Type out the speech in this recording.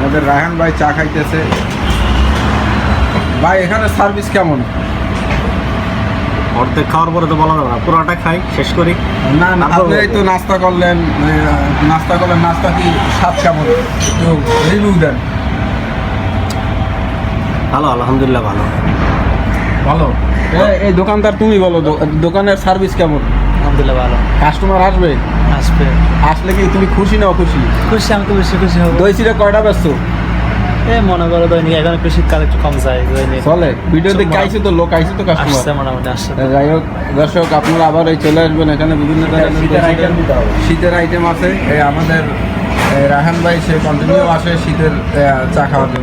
আমাদের রায়হান ভাই চা খাইতেছে। ভাই এখানে সার্ভিস কেমন? অর্ধেক খাওয়ার পরে তো বলা যাবে না, পুরোটা খাই শেষ করি। না না, আপনি এই তো নাস্তা করলেন, নাস্তা কি স্বাদ কেমন একটু রিভিউ দেন। ভালো, আলহামদুলিল্লাহ ভালো। ভালো। এই দোকানদার তুমি বলো, দোকানের সার্ভিস কেমন? আলহামদুলিল্লাহ ভালো। কাস্টমার আসবে? আসবে। আসলে কি তুমি খুশি না অখুশি? খুশি, আমি তো বেশি খুশি হবো। দই চিড়া কয়টা ব্যস্ত? মনে করো দৈনিক এখন একটু শীতকাল একটু কম যায় দৈনিক। চলে ভিডিওতে আইছে তো লোক, আইছে তো কাস্টমার আসছে মোটামুটি আসছে। যাই হোক দর্শক, আপনারা আবার এই চলে আসবেন, এখানে বিভিন্ন ধরনের শীতের আইটেম আছে। আমাদের রায়হান ভাই সে কন্টিনিউ আসে শীতের চা খাওয়ার জন্য।